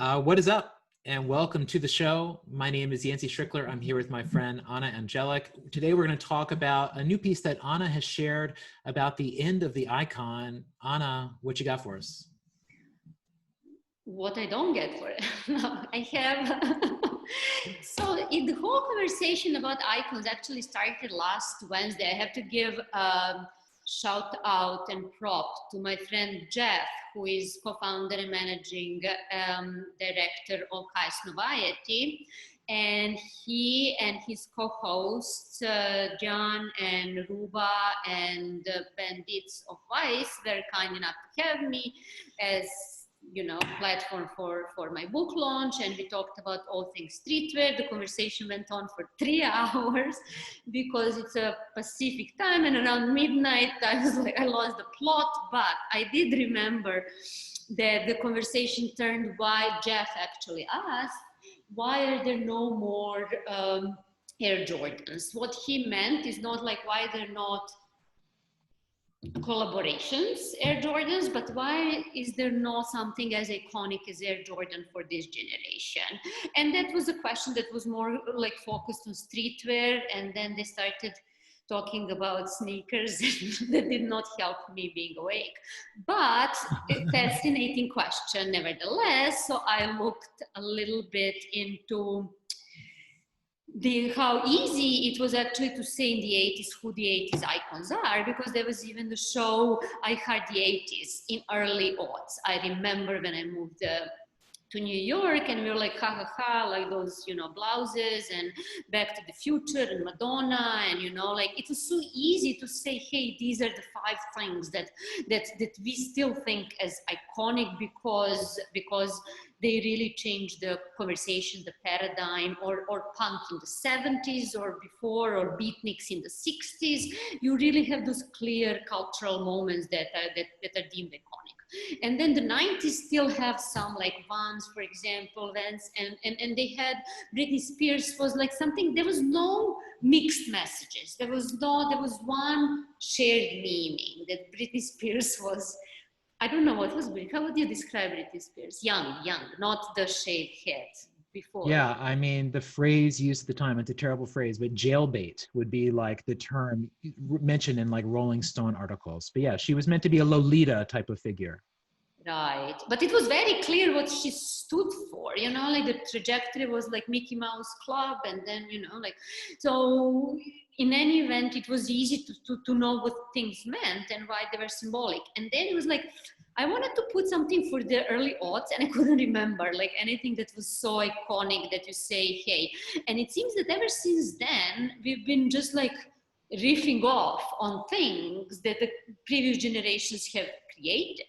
What is up? And welcome to the show. My name is Yancey Strickler. I'm here with my friend Anna Andjelic. Today we're going to talk about a new piece that Anna has shared about the end of the icon. Anna, what you got for us? What I don't get for it. No, I have. So the whole conversation about icons actually started last Wednesday. I have to give a shout out and prop to my friend Jeff, who is co-founder and managing director of Kais Noviety. And he and his co-hosts, John and Ruba and Bandits of Vice, were kind enough to have me as platform for my book launch, and we talked about all things streetwear. The conversation went on for 3 hours because it's a Pacific time, and around midnight I was like, I lost the plot, but I did remember that the conversation turned why Jeff actually asked, why are there no more Air Jordans? What he meant is not like why they're not collaborations Air Jordans, but why is there not something as iconic as Air Jordan for this generation? And that was a question that was more like focused on streetwear, and then they started talking about sneakers that did not help me being awake, but a fascinating question nevertheless. So I looked a little bit into how easy it was actually to say in the 80s who the 80s icons are, because there was even the show I Heart the 80s in early aughts. I remember when I moved to New York, and we were like, ha ha ha, like those, blouses and Back to the Future and Madonna, and like it was so easy to say, hey, these are the 5 things that we still think as iconic because they really changed the conversation, the paradigm, or punk in the 70s or before, or beatniks in the 60s. You really have those clear cultural moments that are deemed iconic. And then the 90s still have some, like Vans, for example, Vans, and they had Britney Spears was like something, there was no mixed messages. There was one shared meaning that Britney Spears was, I don't know what was Britney. How would you describe Britney Spears? Young, not the shaved head before. Yeah, I mean, the phrase used at the time, it's a terrible phrase, but jailbait would be like the term mentioned in like Rolling Stone articles. But yeah, she was meant to be a Lolita type of figure. Right. But it was very clear what she stood for, like the trajectory was like Mickey Mouse Club, and then, so in any event, it was easy to know what things meant and why they were symbolic. And then it was like, I wanted to put something for the early aughts, and I couldn't remember like anything that was so iconic that you say, hey. And it seems that ever since then, we've been just like riffing off on things that the previous generations have created.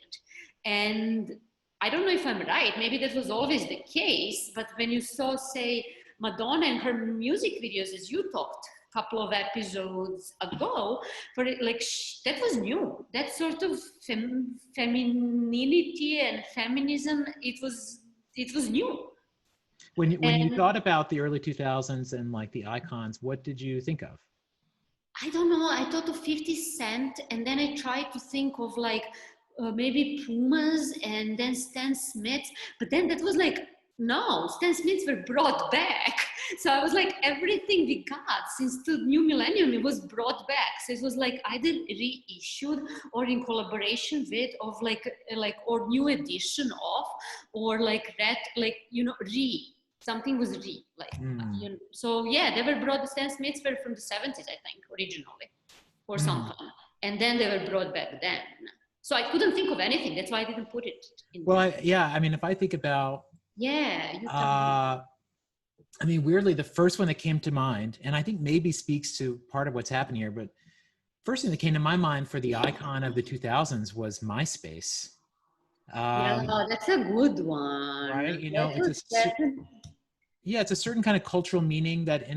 And I don't know if I'm right, maybe that was always the case, but when you saw, say, Madonna and her music videos, as you talked a couple of episodes ago, for it, like that was new. That sort of femininity and feminism, it was new. When you thought about the early 2000s and like the icons, what did you think of? I don't know, I thought of 50 Cent, and then I tried to think of like, maybe Pumas, and then Stan Smith, but then that was like, no, Stan Smiths were brought back. So I was like, everything we got since the new millennium, it was brought back. So it was like either reissued or in collaboration with, of like or new edition of, or like that, like, something was like, so yeah, they were brought, the Stan Smiths were from the 70s, I think, originally, or something. And then they were brought back then. So I couldn't think of anything. That's why I didn't put it in. Well, I mean, if I think about, I mean, weirdly, the first one that came to mind, and I think maybe speaks to part of what's happened here, but first thing that came to my mind for the icon of the 2000s was Myspace. Yeah, that's a good one. Right? It's a certain kind of cultural meaning that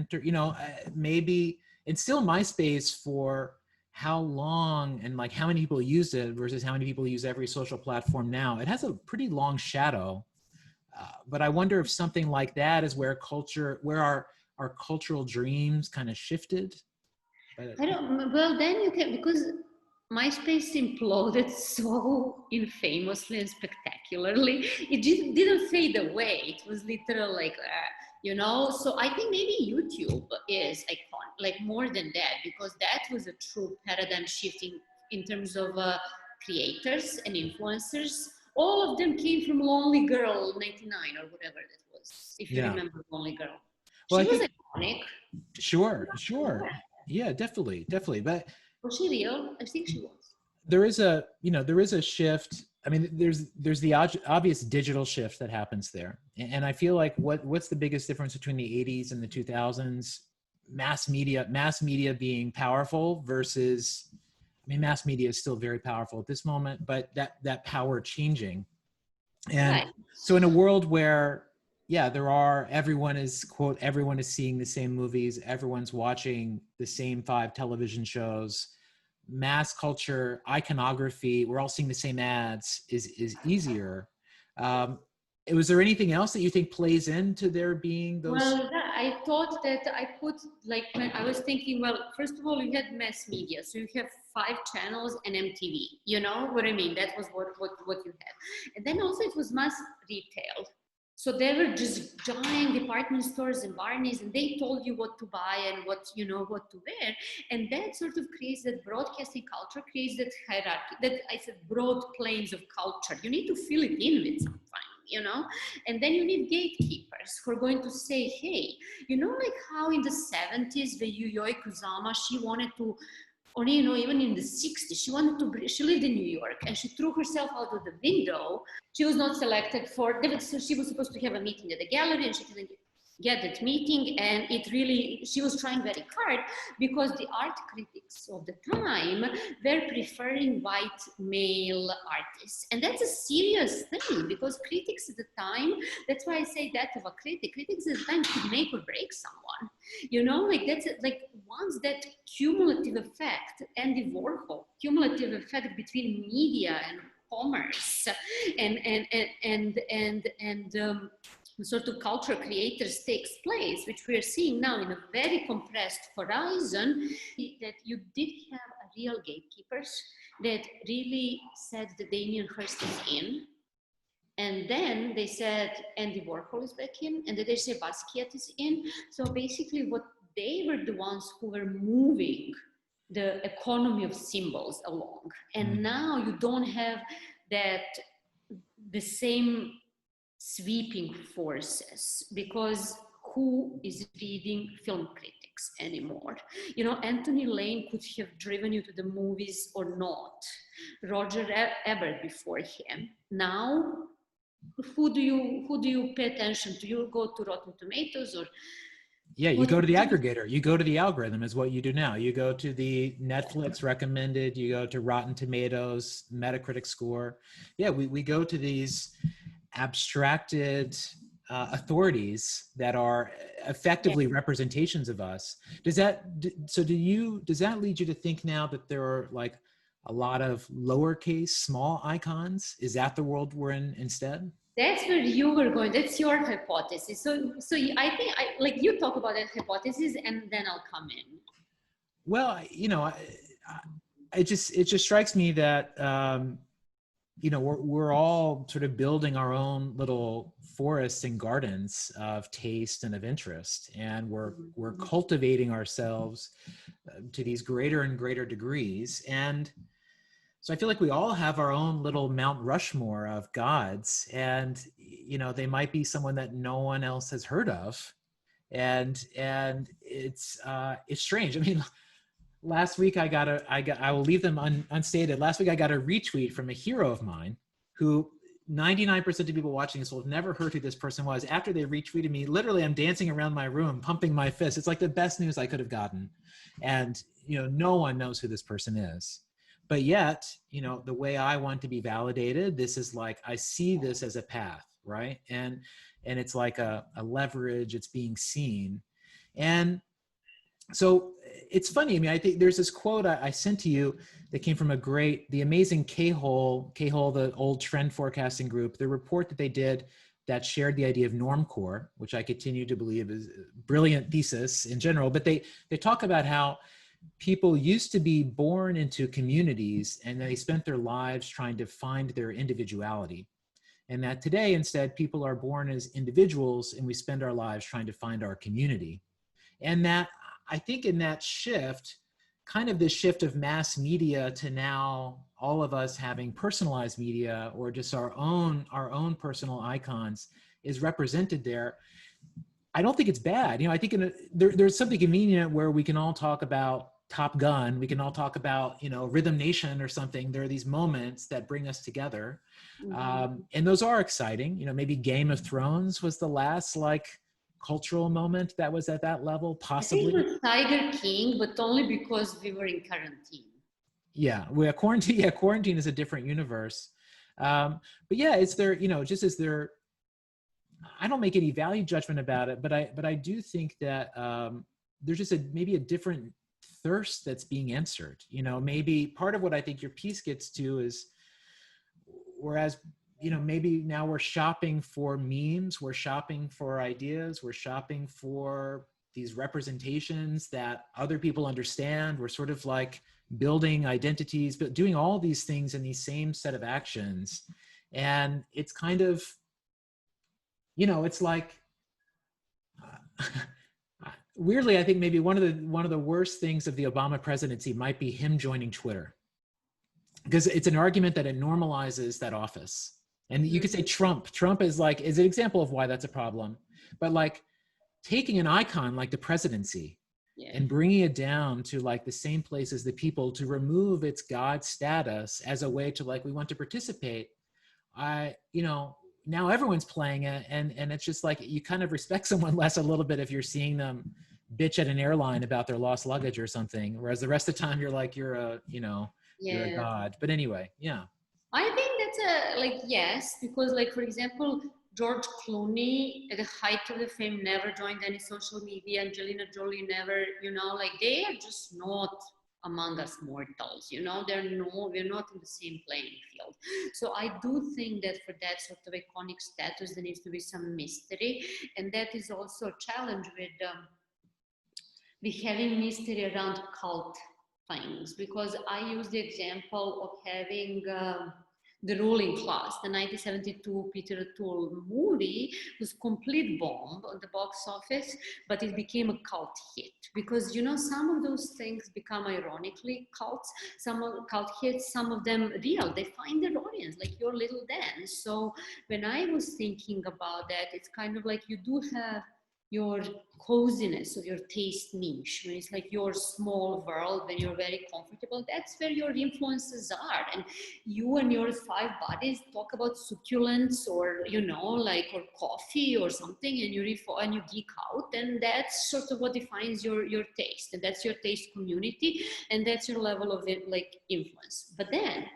maybe, and still Myspace for how long and like how many people used it versus how many people use every social platform now. It has a pretty long shadow, but I wonder if something like that is where our cultural dreams kind of shifted. I don't, well, then you can, because MySpace imploded so infamously and spectacularly. It didn't fade away. It was literal like, you know. So I think maybe YouTube is iconic, like more than that, because that was a true paradigm shifting in terms of creators and influencers. All of them came from Lonely Girl 99 or whatever that was, if you Yeah. remember Lonely Girl. Well, She I was think, iconic. sure. Yeah, definitely. But Was she real? I think she was. there is a, there is a shift. I mean, there's the obvious digital shift that happens there. And I feel like what's the biggest difference between the 80s and the 2000s? Mass media being powerful versus, I mean, mass media is still very powerful at this moment, but that power changing. And Right. so in a world where, yeah, everyone is seeing the same movies, everyone's watching the same 5 television shows, mass culture, iconography, we're all seeing the same ads is easier. Was there anything else that you think plays into there being those? Well, I thought that I put, like, when I was thinking, well, first of all, you had mass media. So you have 5 channels and MTV. You know what I mean? That was what you had. And then also it was mass retail. So there were just giant department stores and Barney's, and they told you what to buy and what to wear. And that sort of creates that broadcasting culture, creates that hierarchy, that I said broad planes of culture. You need to fill it in with something. And then you need gatekeepers who are going to say, hey, like how in the 70s, the Yuyoi Kusama, she wanted to, or even in the 60s, she lived in New York and she threw herself out of the window. She was not selected so she was supposed to have a meeting at the gallery and she didn't get that meeting, and she was trying very hard because the art critics of the time were preferring white male artists. And that's a serious thing because critics at the time, that's why I say that of a critic, critics at the time could make or break someone. That's like once that cumulative effect, Andy Warhol, cumulative effect between media and commerce and sort of culture creators takes place, which we are seeing now in a very compressed horizon, that you did have a real gatekeepers that really said that Damien Hirst is in. And then they said Andy Warhol is back in, and then they say Basquiat is in. So basically what they were the ones who were moving the economy of symbols along. And now you don't have the same sweeping forces, because who is reading film critics anymore? Anthony Lane could have driven you to the movies or not. Roger Ebert before him. Now, who do you pay attention to? You go to Rotten Tomatoes or? Yeah, you go to the aggregator. You go to the algorithm is what you do now. You go to the Netflix recommended, you go to Rotten Tomatoes, Metacritic score. Yeah, we go to these abstracted authorities that are effectively representations of us. Does that lead you to think now that there are like a lot of lowercase small icons? Is that the world we're in instead? That's where you were going. That's your hypothesis. So I think like you talk about that hypothesis, and then I'll come in. Well, it just strikes me that we're all sort of building our own little forests and gardens of taste and of interest, and we're cultivating ourselves to these greater and greater degrees. And so I feel like we all have our own little Mount Rushmore of gods, and they might be someone that no one else has heard of, and it's strange. I mean, last week I will leave them unstated. Last week I got a retweet from a hero of mine who 99% of people watching this will have never heard who this person was. After they retweeted me, literally I'm dancing around my room, pumping my fist. It's like the best news I could have gotten. And, no one knows who this person is. But yet, the way I want to be validated, this is like, I see this as a path, right? And it's like a leverage, it's being seen. And so it's funny. I mean, I think there's this quote I sent to you that came from the amazing K-Hole, the old trend forecasting group, the report that they did that shared the idea of normcore, which I continue to believe is a brilliant thesis in general. But they talk about how people used to be born into communities and they spent their lives trying to find their individuality. And that today, instead, people are born as individuals and we spend our lives trying to find our community. And that, I think in that shift, kind of this shift of mass media to now all of us having personalized media or just our own personal icons is represented there. I don't think it's bad. You know, I think there's something convenient where we can all talk about Top Gun. We can all talk about, you know, Rhythm Nation or something. There are these moments that bring us together. And those are exciting. You know, maybe Game of Thrones was the last like cultural moment that was at that level, possibly. I think it was Tiger King, but only because we were in quarantine. Yeah, quarantine. Yeah, quarantine is a different universe. But yeah, it's there. You know, just as there. I don't make any value judgment about it, but I do think that there's just maybe a different thirst that's being answered. You know, maybe part of what I think your piece gets to is, whereas, you know, maybe now we're shopping for memes, we're shopping for ideas, we're shopping for these representations that other people understand. We're sort of like building identities, but doing all these things in these same set of actions. And it's kind of, you know, it's like, weirdly, I think maybe one of the worst things of the Obama presidency might be him joining Twitter, because it's an argument that it normalizes that office. And you could say Trump is like, is an example of why that's a problem. But like taking an icon like the presidency and bringing it down to like the same place as the people, to remove its God status as a way to like, we want to participate. You know, now everyone's playing it, and it's just like you kind of respect someone less a little bit if you're seeing them bitch at an airline about their lost luggage or something, whereas the rest of the time you're like, you're a, you know, you're a god. But anyway, yeah. I think that's a like yes, because like for example, George Clooney at the height of the fame never joined any social media. Angelina Jolie never, you know, like they are just not among us mortals, you know, we're not in the same playing field. So I do think that for that sort of iconic status, there needs to be some mystery. And that is also a challenge with having mystery around cult things, because I use the example of having the ruling class. The 1972 Peter O'Toole movie was complete bomb on the box office, but it became a cult hit because, you know, some of those things become ironically cults, some of cult hits, some of them real. They find their audience, like Your Little Dance. So when I was thinking about that, it's kind of like you do have your coziness of your taste niche, when it's like your small world, when you're very comfortable, that's where your influences are. And you and your five buddies talk about succulents or, you know, like, or coffee or something, and you geek out, and that's sort of what defines your taste, and that's your taste community, and that's your level of like influence. But then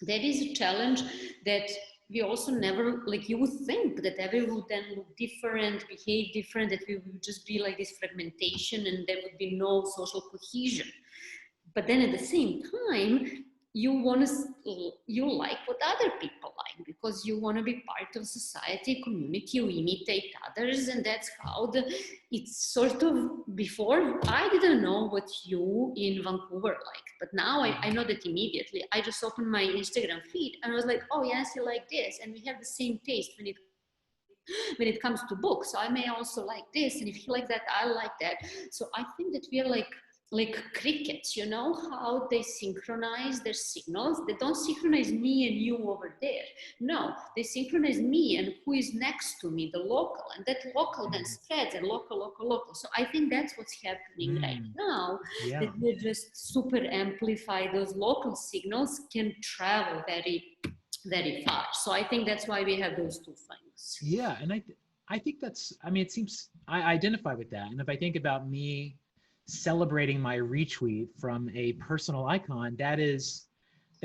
there is a challenge that we also never, like, you would think that everyone would then look different, behave different, that we would just be like this fragmentation and there would be no social cohesion. But then at the same time, you like what other people like, because you want to be part of society, community, you imitate others, and that's how it's sort of, before I didn't know what you in Vancouver liked, but now I know that immediately. I just opened my Instagram feed and I was like, oh yes, you like this, and we have the same taste when it comes to books, so I may also like this, and if you like that, I like that. So I think that we are like crickets, you know, how they synchronize their signals. They don't synchronize me and you over there. No, they synchronize me and who is next to me, the local, and that local then spreads, and local. So I think that's what's happening right now, that we just super amplify those local signals, can travel very, very far. So I think that's why we have those two things. Yeah, and I think that's, I mean, it seems, I identify with that. And if I think about me celebrating my retweet from a personal icon, that is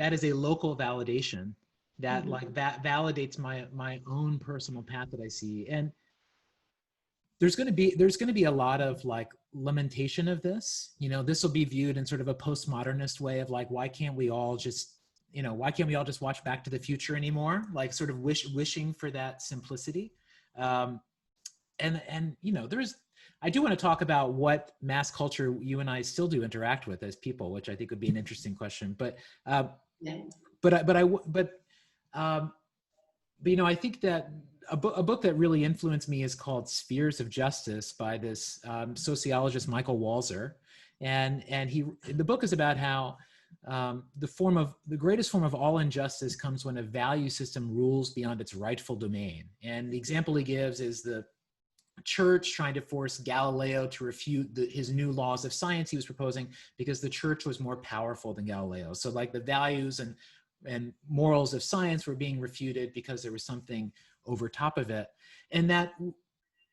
a local validation that like that validates my own personal path that I see. And there's going to be a lot of like lamentation of this. You know, this will be viewed in sort of a postmodernist way of like, why can't we all just, you know, why can't we all just watch Back to the Future anymore? Like sort of wishing for that simplicity. And you know, I do want to talk about what mass culture you and I still do interact with as people, which I think would be an interesting question. But Yeah. you know, I think that a book that really influenced me is called Spheres of Justice by this sociologist Michael Walzer, and the book is about how the greatest form of all injustice comes when a value system rules beyond its rightful domain. And the example he gives is the church trying to force Galileo to refute his new laws of science he was proposing because the church was more powerful than Galileo. So like the values and morals of science were being refuted because there was something over top of it. And that,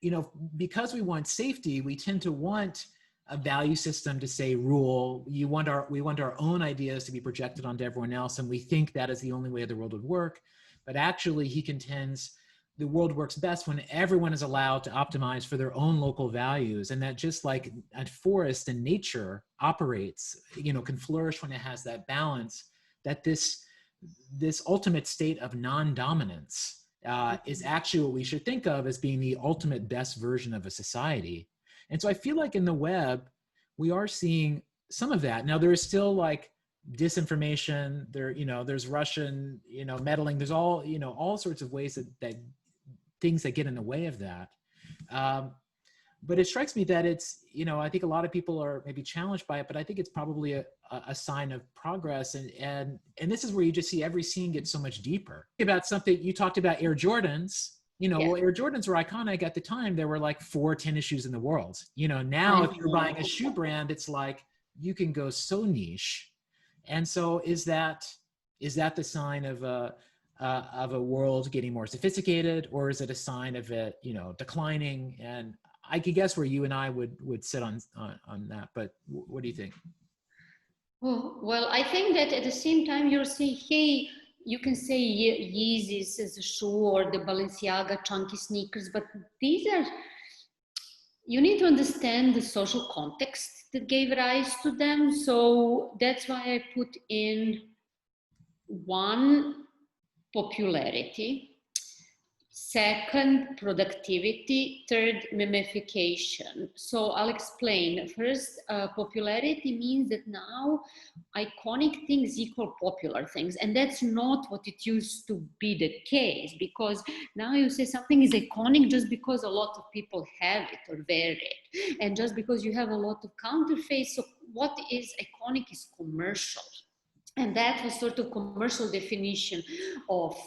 you know, because we want safety, we tend to want a value system to say rule. We want our own ideas to be projected onto everyone else, and we think that is the only way the world would work. But actually, he contends the world works best when everyone is allowed to optimize for their own local values, and that just like a forest and nature operates, you know, can flourish when it has that balance, that this ultimate state of non-dominance is actually what we should think of as being the ultimate best version of a society. And so I feel like in the web, we are seeing some of that. Now there is still like disinformation, there's Russian, meddling, there's all sorts of ways that things that get in the way of that. But it strikes me that it's, I think a lot of people are maybe challenged by it, but I think it's probably a sign of progress. And this is where you just see every scene get so much deeper. About something, you talked about Air Jordans, well, Air Jordans were iconic at the time. There were like 4 tennis shoes in the world. Now if you're buying a shoe brand, it's like, you can go so niche. And so is that the sign of a world getting more sophisticated, or is it a sign of it, declining? And I could guess where you and I would sit on that, but what do you think? Well, I think that at the same time you're saying, hey, you can say Yeezys as a shoe or the Balenciaga chunky sneakers, but you need to understand the social context that gave rise to them. So that's why I put in 1, popularity, 2nd, productivity, 3rd, memification. So I'll explain. First, popularity means that now iconic things equal popular things. And that's not what it used to be the case, because now you say something is iconic just because a lot of people have it or wear it. And just because you have a lot of counterfeits. So what is iconic is commercial. And that was sort of commercial definition of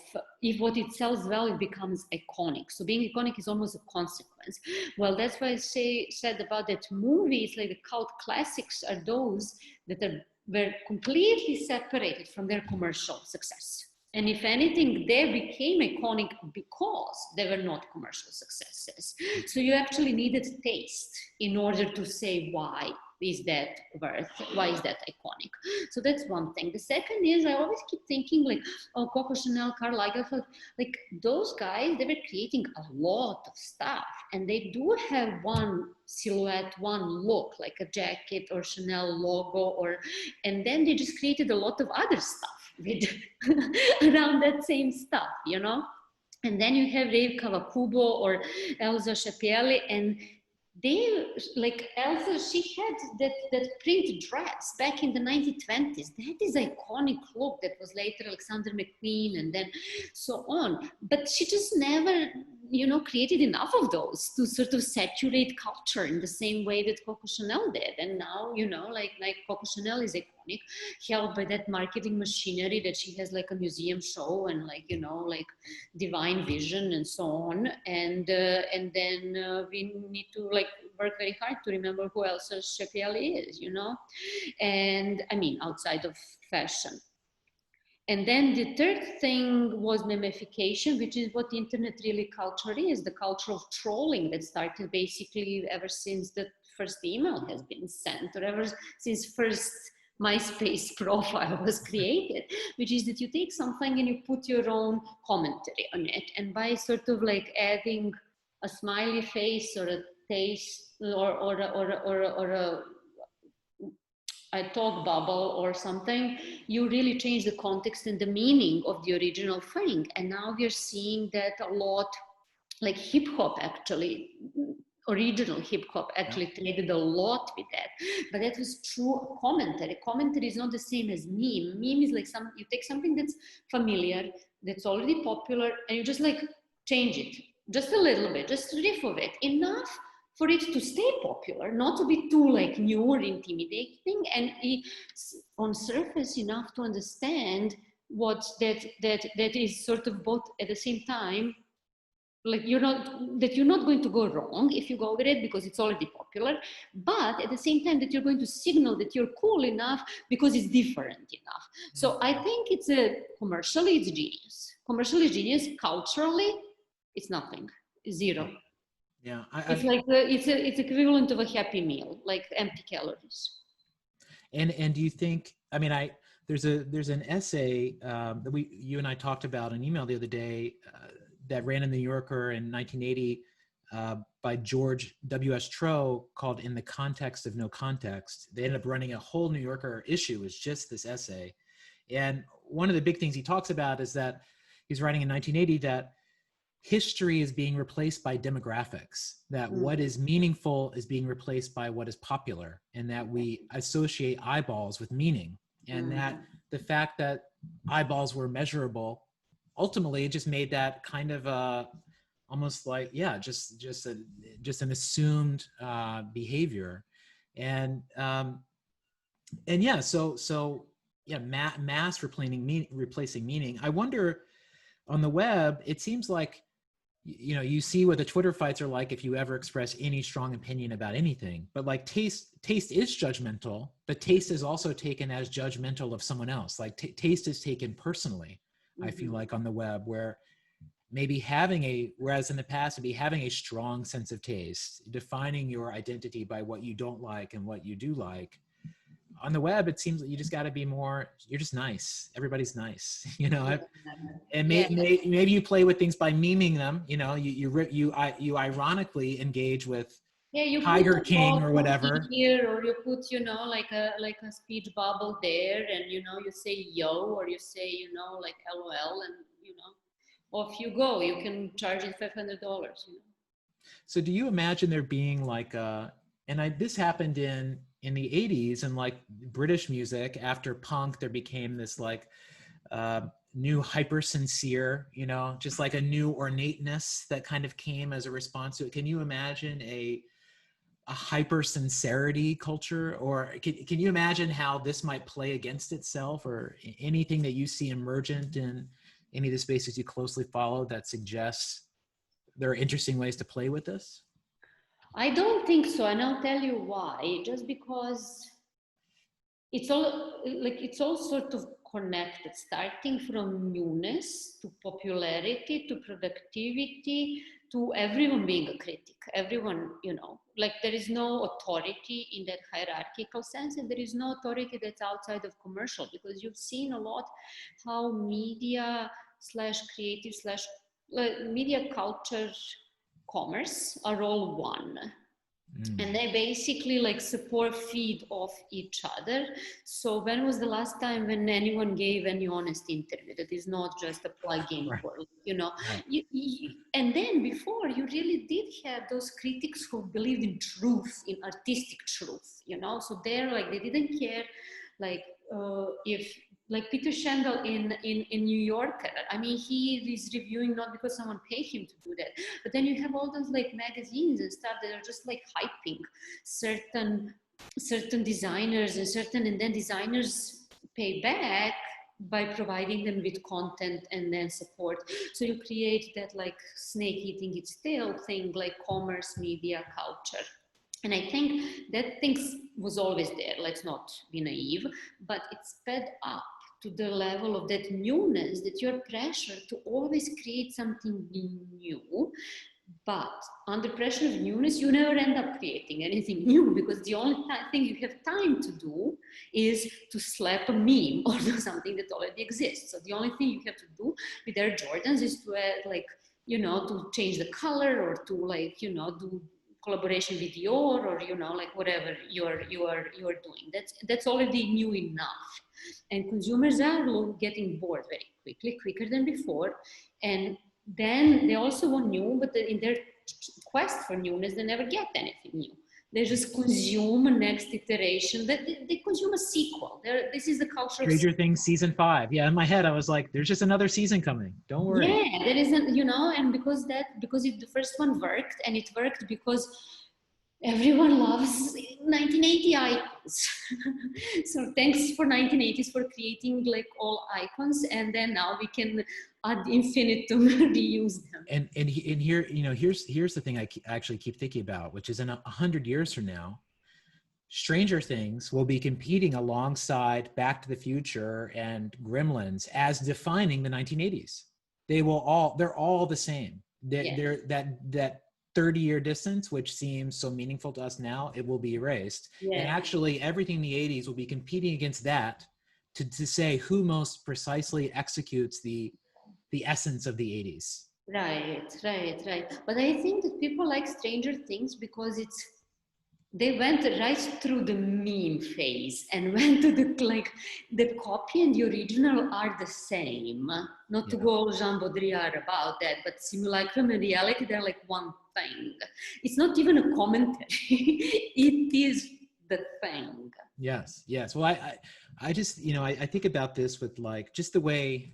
if what it sells well, it becomes iconic. So being iconic is almost a consequence. Well, that's why I said about that movie, it's like the cult classics are those that were completely separated from their commercial success. And if anything, they became iconic because they were not commercial successes. So you actually needed taste in order to say why is that worth, why is that iconic? So that's one thing. The second is I always keep thinking like, oh, Coco Chanel, Karl Lagerfeld, like those guys, they were creating a lot of stuff, and they do have one silhouette, one look, like a jacket or Chanel logo, and then they just created a lot of other stuff with around that same stuff, And then you have Rave Kawakubo or Elsa Schiaparelli, and they, like Elsa, she had that print dress back in the 1920s. That is iconic look that was later Alexander McQueen and then so on. But she just never, created enough of those to sort of saturate culture in the same way that Coco Chanel did. And now, like Coco Chanel is iconic, helped by that marketing machinery that she has like a museum show and like divine vision and so on. And then we need to like work very hard to remember who Elsa Schiaparelli is, and I mean outside of fashion. And then the third thing was memification, which is what the internet really culture is, the culture of trolling that started basically ever since the first email has been sent, or ever since first Myspace profile was created, which is that you take something and you put your own commentary on it. And by sort of like adding a smiley face or a taste or a talk bubble or something, you really change the context and the meaning of the original thing. And now we're seeing that a lot, like hip hop actually original hip hop actually traded a lot with that, but that was true commentary. Commentary is not the same as meme. Meme is like you take something that's familiar, that's already popular, and you just like change it just a little bit, just riff of it enough for it to stay popular, not to be too like new or intimidating, and on surface enough to understand what that is sort of both at the same time, like you're not going to go wrong if you go with it because it's already popular, but at the same time that you're going to signal that you're cool enough because it's different enough. So I think commercially it's genius. Commercially genius, culturally it's nothing, zero. Yeah, it's like it's equivalent of a Happy Meal, like empty calories. And do you think? I mean, there's an essay that you and I talked about in email the other day that ran in the New Yorker in 1980 by George W.S. Troe called "In the Context of No Context." They ended up running a whole New Yorker issue with just this essay, and one of the big things he talks about is that he's writing in 1980 that history is being replaced by demographics, that what is meaningful is being replaced by what is popular, and that we associate eyeballs with meaning, and that the fact that eyeballs were measurable ultimately it just made that kind of almost like just an assumed behavior, and yeah, so yeah, mass replacing meaning. I wonder, on the web it seems like, you know, you see what the Twitter fights are like if you ever express any strong opinion about anything, but like taste is judgmental, but taste is also taken as judgmental of someone else. Like taste is taken personally. I feel like on the web, where maybe whereas in the past, maybe having a strong sense of taste, defining your identity by what you don't like and what you do like. On the web, it seems that you just got to be more, you're just nice. Everybody's nice, you know, and maybe you play with things by memeing them, you know, you ironically engage with Tiger King or whatever. Here, or you put, you know, like a speech bubble there, and you know, you say yo, or you say, you know, like LOL, and you know, off you go. You can charge it $500. You know. So do you imagine there being like this happened in the 80s, and like British music after punk, there became this like new hyper sincere, you know, just like a new ornateness that kind of came as a response to it. Can you imagine a hyper sincerity culture, or can you imagine how this might play against itself, or anything that you see emergent in any of the spaces you closely follow that suggests there are interesting ways to play with this? I don't think so, and I'll tell you why. Just because it's all sort of connected, starting from newness to popularity to productivity to everyone being a critic. Everyone, you know, like there is no authority in that hierarchical sense, and there is no authority that's outside of commercial, because you've seen a lot how media slash creative slash media culture commerce are all one. And they basically like support feed off each other. So when was the last time when anyone gave any honest interview that is not just a plug-in for, you know? And then before, you really did have those critics who believed in truth, in artistic truth, you know? So they're like, they didn't care like if, like Peter Schendel in New Yorker. I mean, he is reviewing not because someone paid him to do that, but then you have all those like magazines and stuff that are just like hyping certain designers and then designers pay back by providing them with content and then support. So you create that like snake eating its tail thing, like commerce, media, culture. And I think that thing was always there, let's not be naive, but it sped up to the level of that newness, that you're pressured to always create something new. But under pressure of newness, you never end up creating anything new, because the only thing you have time to do is to slap a meme or do something that already exists. So the only thing you have to do with Air Jordans is to add, like, you know, to change the color, or to, like, you know, do collaboration with Dior, or, you know, like whatever you are doing. That's already new enough. And consumers are getting bored very quickly, quicker than before. And then they also want new, but in their quest for newness, they never get anything new. They just consume next iteration. They consume a sequel. This is the culture of Stranger Things season 5. Yeah, in my head, I was like, there's just another season coming. Don't worry. yeah, there isn't, you know, and because the first one worked, and it worked because everyone loves 1980 icons. So thanks for 1980s for creating like all icons, and then now we can ad infinitum reuse them. And here, you know, here's the thing I actually keep thinking about, which is in 100 years from now, Stranger Things will be competing alongside Back to the Future and Gremlins as defining the 1980s. They're all the same. They're that 30-year distance, which seems so meaningful to us now, it will be erased. Yeah. And actually everything in the 80s will be competing against that to say who most precisely executes the essence of the 80s. Right. But I think that people like Stranger Things because they went right through the meme phase and went to the copy and the original are the same. Not to go Jean Baudrillard about that, but simulacrum and reality, they're like one thing. It's not even a commentary. It is the thing. Yes. Well, I just, you know, I think about this with like just the way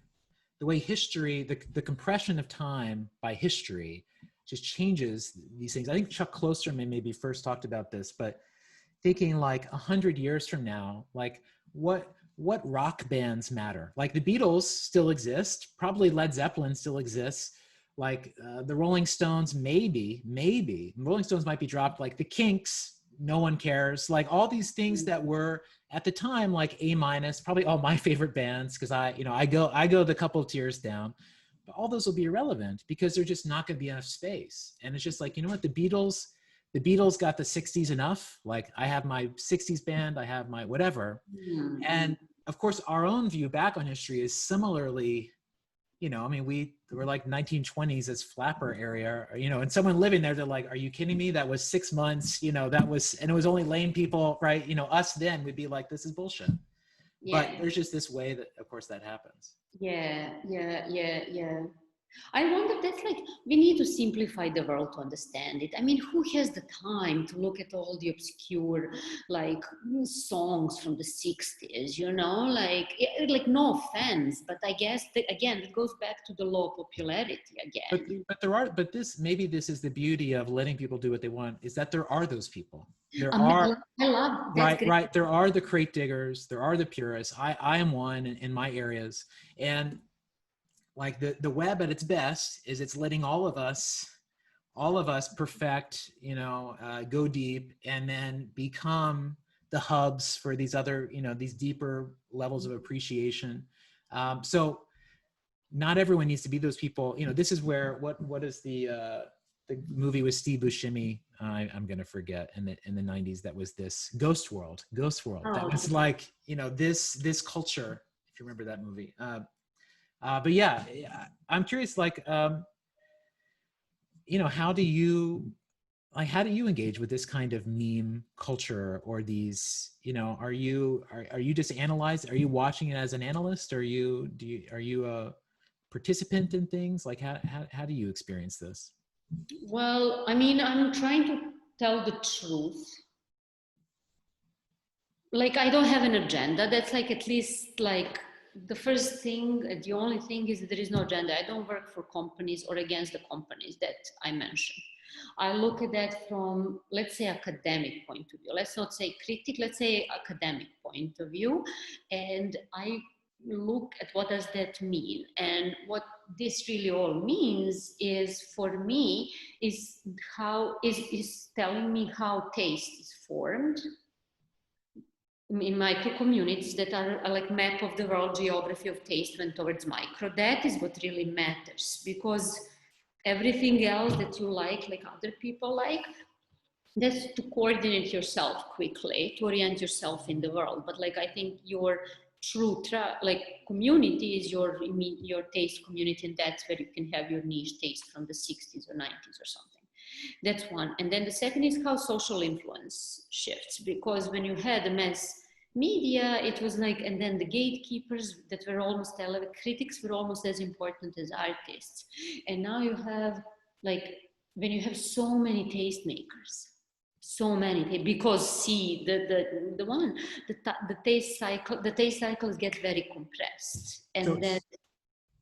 history, the compression of time by history just changes these things. I think Chuck Klosterman maybe first talked about this, but thinking like 100 years from now, like what rock bands matter? Like the Beatles still exist, probably Led Zeppelin still exists, like the Rolling Stones, maybe Rolling Stones might be dropped, like the Kinks, no one cares, like all these things that were at the time like A-, probably all my favorite bands, because I go the couple of tiers down, but all those will be irrelevant because they're just not going to be enough space. And it's just like, you know what, the Beatles got the 60s enough. Like I have my 60s band, I have my whatever. Mm-hmm. And of course our own view back on history is similarly, you know, I mean, we're like 1920s as flapper area, you know, and someone living there, they're like, are you kidding me? That was 6 months, you know, and it was only lame people, right? You know, us then would be like, this is bullshit. Yeah. But there's just this way that, of course, that happens. Yeah. I wonder that like we need to simplify the world to understand it. I mean, who has the time to look at all the obscure like songs from the 60s, you know, like no offense, but I guess that, again, it goes back to the law of popularity again. But this is the beauty of letting people do what they want, is that there are those people. I love that. Right. There are the crate diggers, there are the purists. I am one in my areas. And like the web at its best is it's letting all of us perfect, you know, go deep and then become the hubs for these other, you know, these deeper levels of appreciation. So not everyone needs to be those people. You know, this is where, what is the movie with Steve Buscemi? I'm going to forget in the 90s. That was this Ghost World. Oh. That was like, you know, this culture, if you remember that movie. But yeah, I'm curious, like, you know, how do you engage with this kind of meme culture, or these, you know, are you just analyzing? Are you watching it as an analyst? Are you a participant in things? Like, how do you experience this? Well, I mean, I'm trying to tell the truth. Like, I don't have an agenda. That's like, at least like, the first thing, the only thing is that there is no agenda. I don't work for companies or against the companies that I mentioned. I look at that from, let's say, academic point of view. Let's not say critic, let's say academic point of view. And I look at what does that mean. And what this really all means is, for me, is telling me how taste is formed in micro communities that are like map of the world geography of taste went towards micro. That is what really matters, because everything else that you like other people like, that's to coordinate yourself quickly, to orient yourself in the world. But like, I think your true community is your taste community, and that's where you can have your niche taste from the 60s or 90s or something. That's one. And then the second is how social influence shifts, because when you had the mass media, it was like, and then the gatekeepers that were almost critics were almost as important as artists. And now you have like when you have so many tastemakers, so many, because see the one, the taste cycles get very compressed, So, and then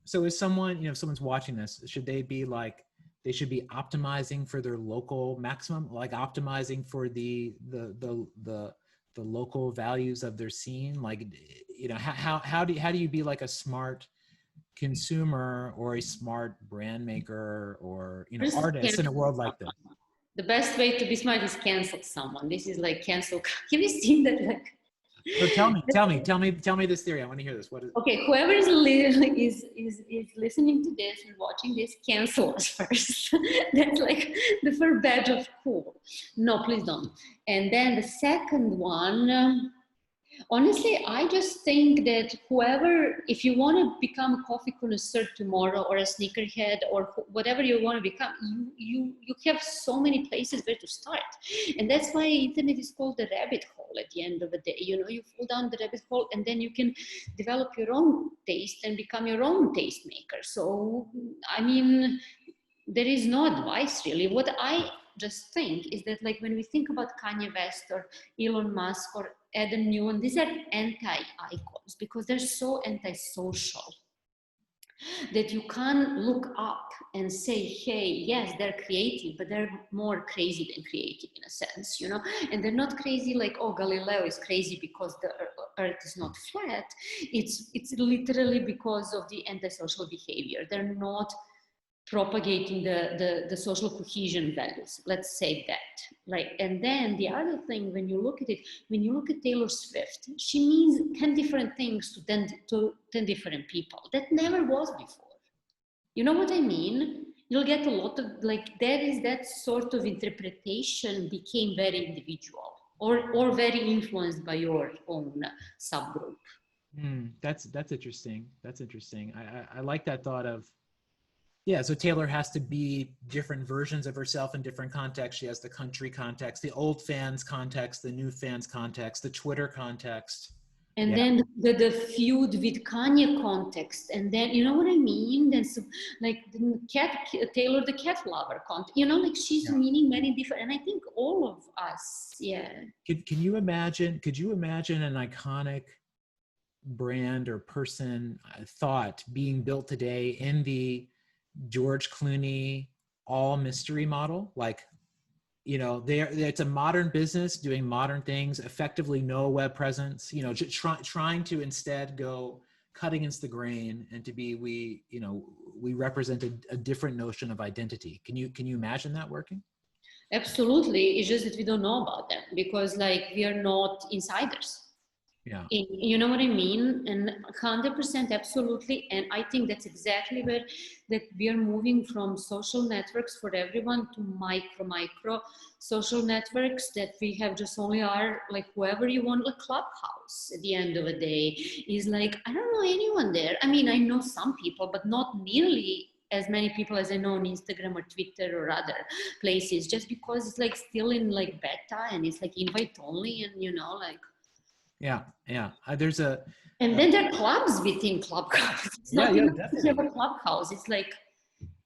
so is someone, you know, if someone's watching this, should they be like, they should be optimizing for their local maximum, like optimizing for the local values of their scene? Like, you know, how do you be like a smart consumer or a smart brand maker or, you know, just artist in a world like this? the best way to be smart is cancel someone. This is like cancel. Have you seen that? Like, So tell me this theory. I want to hear this. What is? okay, whoever is listening to this and watching this, cancel us first. That's like the first badge of cool. No, please don't. And then the second one. Honestly, I just think that whoever, if you want to become a coffee connoisseur tomorrow or a sneakerhead or whatever you want to become, you have so many places where to start. And that's why internet is called the rabbit hole at the end of the day. You know, you fall down the rabbit hole and then you can develop your own taste and become your own tastemaker. So, I mean, there is no advice really. What I just think is that, like, when we think about Kanye West or Elon Musk or Adam Newman, these are anti-icons because they're so antisocial that you can't look up and say, hey, yes, they're creative, but they're more crazy than creative in a sense, you know? And they're not crazy like, oh, Galileo is crazy because the earth is not flat. It's literally because of the antisocial behavior. They're not propagating the social cohesion values, let's say that. Like, and then the other thing, when you look at it, when you look at Taylor Swift, she means 10 different things to 10 different people. That never was before. You know what I mean? You'll get a lot of, like, there is that sort of interpretation became very individual or very influenced by your own subgroup. That's interesting. That's interesting. I like that thought of, yeah, so Taylor has to be different versions of herself in different contexts. She has the country context, the old fans context, the new fans context, the Twitter context. And Yeah. then the feud with Kanye context, and then, you know what I mean? Then some, like the Taylor the cat lover context, you know, like she's Yeah. meaning many different, and I think all of us, yeah. Can you imagine, could you imagine an iconic brand or person thought being built today in the George Clooney all mystery model? Like, you know, it's a modern business doing modern things, effectively no web presence, you know, trying to instead go cut against the grain and to be, we represent a different notion of identity. Can you imagine that working? Absolutely. It's just that we don't know about them because, like, we are not insiders. Yeah. You know what I mean? And 100% absolutely. And I think that's exactly where that we are moving from social networks for everyone to micro social networks that we have just only are like whoever you want. Like Clubhouse at the end of the day is like, I don't know anyone there. I mean, I know some people, but not nearly as many people as I know on Instagram or Twitter or other places, just because it's like still in like beta and it's like invite only, and you know, like, Yeah. and then there are clubs within Clubhouse. It's not enough to have a Clubhouse. It's like,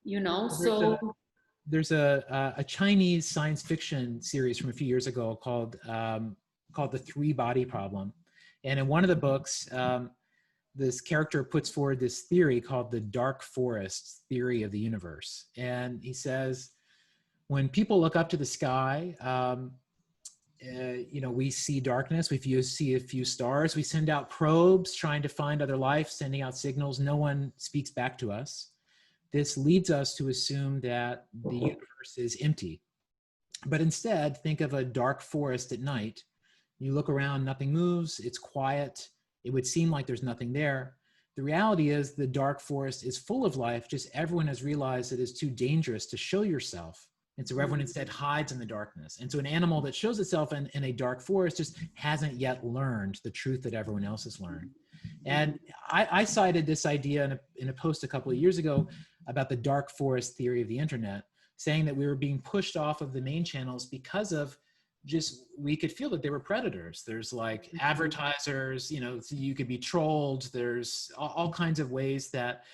you know, so. There's a Chinese science fiction series from a few years ago called The Three Body Problem. And in one of the books, this character puts forward this theory called the dark forest theory of the universe. And he says, when people look up to the sky, we see darkness, see a few stars, we send out probes trying to find other life, sending out signals, no one speaks back to us. This leads us to assume that the universe is empty. But instead, think of a dark forest at night. You look around, nothing moves, it's quiet. It would seem like there's nothing there. The reality is the dark forest is full of life, just everyone has realized it is too dangerous to show yourself. And so everyone instead hides in the darkness. And so an animal that shows itself in a dark forest just hasn't yet learned the truth that everyone else has learned. And I cited this idea in a post a couple of years ago about the dark forest theory of the internet, saying that we were being pushed off of the main channels because of just, we could feel that they were predators. There's like advertisers, you know, so you could be trolled. There's all kinds of ways that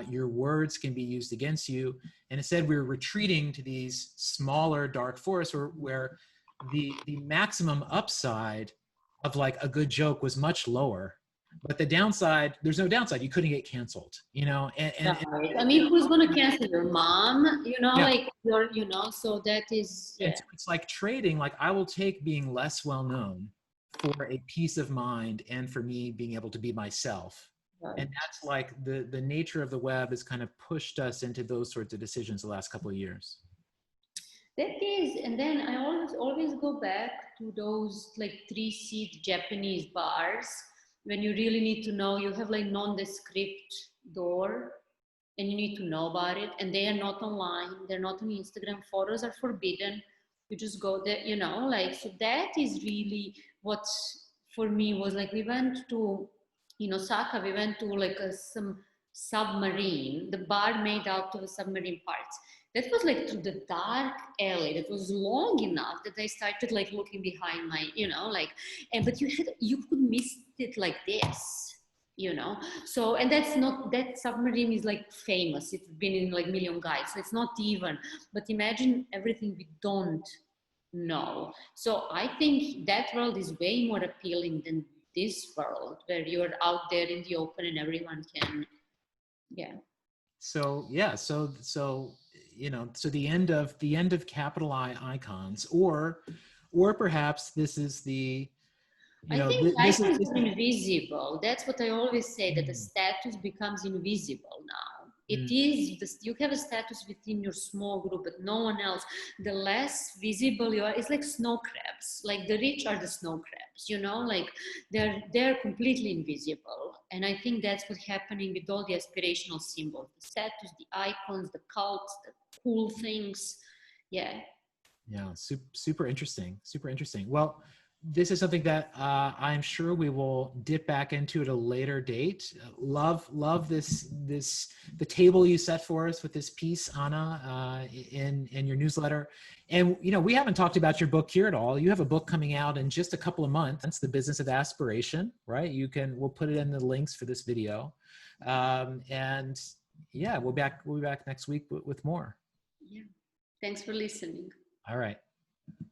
Your words can be used against you. And instead, we're retreating to these smaller dark forests where the maximum upside of like a good joke was much lower. But the downside, there's no downside. You couldn't get canceled, you know? Right. I mean, who's going to cancel your mom? You know, Yeah. like your, you know, so that is, And yeah. so it's like trading, like I will take being less well known for a peace of mind and for me being able to be myself. Right. And that's like the nature of the web has kind of pushed us into those sorts of decisions the last couple of years. That is, and then I always go back to those like 3-seat Japanese bars when you really need to know. You have like nondescript door, and you need to know about it. And they are not online. They're not on Instagram. Photos are forbidden. You just go there, you know. Like so, that is really what for me was like. We went to, in Osaka. We went to like some submarine. The bar made out of the submarine parts that was like through the dark alley that was long enough that I started like looking behind my, you know, like, and but you could miss it like this, you know. So and that's not, that submarine is like famous. It's been in like Million Guides, so it's not even. But imagine everything we don't know. So I think that world is way more appealing than this world where you're out there in the open and everyone can, yeah. So yeah, so you know, so the end of capital I icons, or perhaps this is the, you I know, think this is icons are invisible. That's what I always say, that the mm, status becomes invisible now. It mm, is, this, you have a status within your small group, but no one else. The less visible you are, it's like snow crabs. Like the rich are the snow crabs, you know, like they're completely invisible. And I think that's what's happening with all the aspirational symbols, the status, the icons, the cults, the cool things. Yeah. yeah, super interesting, super interesting. Well, this is something that I'm sure we will dip back into at a later date. Love this the table you set for us with this piece, Anna, in your newsletter. And you know, we haven't talked about your book here at all. You have a book coming out in just a couple of months. It's The Business of Aspiration, right? We'll put it in the links for this video, and yeah, we'll be back next week with more. Yeah. Thanks for listening. All right.